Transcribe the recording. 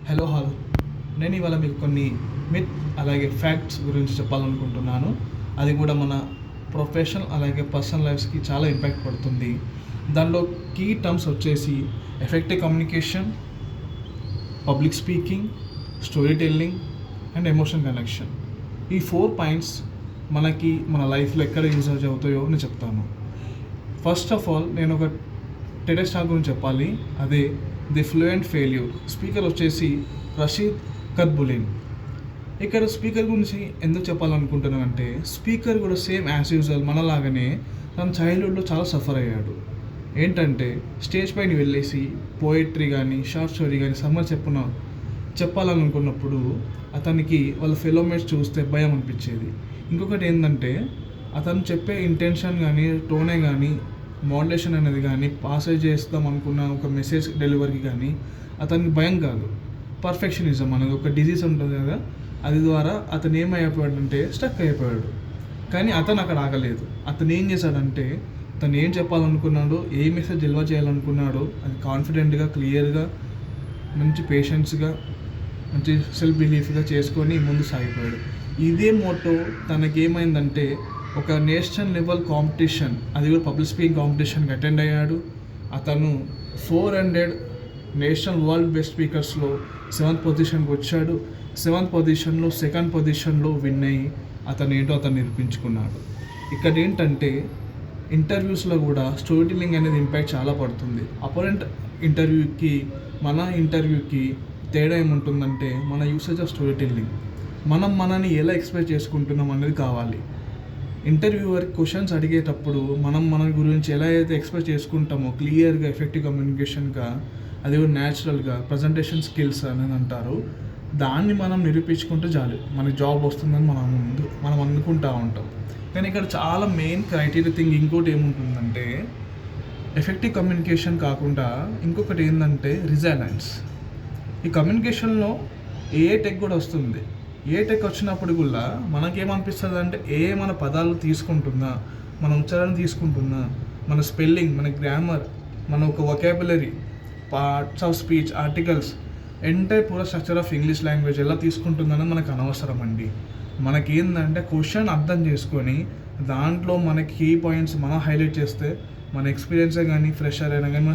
Hello hall నేను ఇవాళ మీకు కొన్ని మిత్ అలాగే ఫ్యాక్ట్స్ గురించి చెప్పాలనుకుంటున్నాను. అది కూడా మన ప్రొఫెషనల్ అలాగే పర్సనల్ లైఫ్స్కి చాలా ఇంపాక్ట్ పడుతుంది. దానిలో కీ టర్మ్స్ వచ్చేసి effective communication, public speaking, story telling and emotion connection. ఈ 4 పాయింట్స్ మనకి మన లైఫ్లో ఎక్కడ యూజ్ అవుతాయో నేను చెప్తాను. ఫస్ట్ ఆఫ్ ఆల్ నేను ఒక టెడెక్స్ టాక్ గురించి చెప్పాలి. అదే ది ఫ్లూయెంట్ ఫెయిల్యూర్. స్పీకర్ వచ్చేసి రషీద్ కత్బులిన్. ఇక్కడ స్పీకర్ గురించి ఎందుకు చెప్పాలనుకుంటున్నానంటే, స్పీకర్ కూడా సేమ్ యాజ్ యూజువల్ మనలాగానే తన చైల్డ్హుడ్లో చాలా సఫర్ అయ్యాడు. ఏంటంటే స్టేజ్ పైన వెళ్ళేసి పోయిట్రీ కానీ షార్ట్ స్టోరీ కానీ చెప్పాలనుకున్నప్పుడు అతనికి వాళ్ళ ఫెలోమేట్స్ చూస్తే భయం అనిపించేది. ఇంకొకటి ఏంటంటే అతను చెప్పే ఇంటెన్షన్ కానీ టోనే కానీ మోడ్యులేషన్ అనేది కానీ పాస్ చేస్తాం అనుకున్న ఒక మెసేజ్ డెలివరీకి కానీ అతనికి భయం కాదు, పర్ఫెక్షనిజం అనేది ఒక డిజీజ్ ఉంటుంది కదా, అది ద్వారా అతను ఏమైపోయాడంటే స్టక్ అయిపోయాడు. కానీ అతను అక్కడ ఆగలేదు. అతను ఏం చేశాడంటే తను ఏం చెప్పాలనుకున్నాడో, ఏ మెసేజ్ డెలివర్ చేయాలనుకున్నాడో అది కాన్ఫిడెంట్గా క్లియర్గా మంచి పేషెన్స్గా మంచి సెల్ఫ్ బిలీఫ్గా చేసుకొని ముందు సాగిపోయాడు. ఇదే మోటో తనకేమైందంటే ఒక నేషనల్ లెవెల్ కాంపిటీషన్, అది కూడా పబ్లిక్ స్పీకింగ్ కాంపిటీషన్కి అటెండ్ అయ్యాడు. అతను 400 నేషనల్ వరల్డ్ బెస్ట్ స్పీకర్స్లో 7th పొజిషన్కి వచ్చాడు. 7th పొజిషన్లో 2nd పొజిషన్లో విన్ అయ్యి అతను నిరూపించుకున్నాడు. ఇక్కడ ఏంటంటే ఇంటర్వ్యూస్లో కూడా స్టోరీ టెల్లింగ్ అనేది ఇంపాక్ట్ చాలా పడుతుంది. అపోనెంట్ ఇంటర్వ్యూకి మన ఇంటర్వ్యూకి తేడా ఏముంటుందంటే మన యూసేజ్ ఆఫ్ స్టోరీ టెల్లింగ్. మనని ఎలా ఎక్స్ప్రెస్ చేసుకుంటున్నాం అనేది కావాలి. ఇంటర్వ్యూవర్ క్వశ్చన్స్ అడిగేటప్పుడు మన గురించి ఎలా అయితే ఎక్స్ప్రెస్ చేసుకుంటామో క్లియర్గా ఎఫెక్టివ్ కమ్యూనికేషన్గా, అది కూడా న్యాచురల్గా ప్రజెంటేషన్ స్కిల్స్ అనేది అంటారు, దాన్ని మనం నిరూపించుకుంటే చాలు మనకి జాబ్ వస్తుందని మనం అనుకుంటూ ఉంటాం. కానీ ఇక్కడ చాలా మెయిన్ క్రైటీరియా థింగ్ ఇంకోటి ఏముంటుందంటే ఎఫెక్టివ్ కమ్యూనికేషన్ కాకుండా ఇంకొకటి ఏంటంటే రిజైలెన్స్. ఈ కమ్యూనికేషన్లో ఏ టెక్ కూడా వస్తుంది. ఏ టెక్ వచ్చినప్పుడు కూడా మనకేమనిపిస్తుంది అంటే మన పదాలు తీసుకుంటున్నా, మన ఉచ్చారణ తీసుకుంటున్నా, మన స్పెల్లింగ్, మన గ్రామర్, మన ఒక vocabulary, parts of speech, articles, entire పూర స్ట్రక్చర్ ఆఫ్ ఇంగ్లీష్ లాంగ్వేజ్ ఎలా తీసుకుంటుందని మనకు అనవసరం అండి. మనకి ఏంటంటే క్వశ్చన్ అర్థం చేసుకొని దాంట్లో మనకి కీ పాయింట్స్ మనం హైలైట్ చేస్తే మన ఎక్స్పీరియన్సే కానీ ఫ్రెషర్ అయినా కానీ మన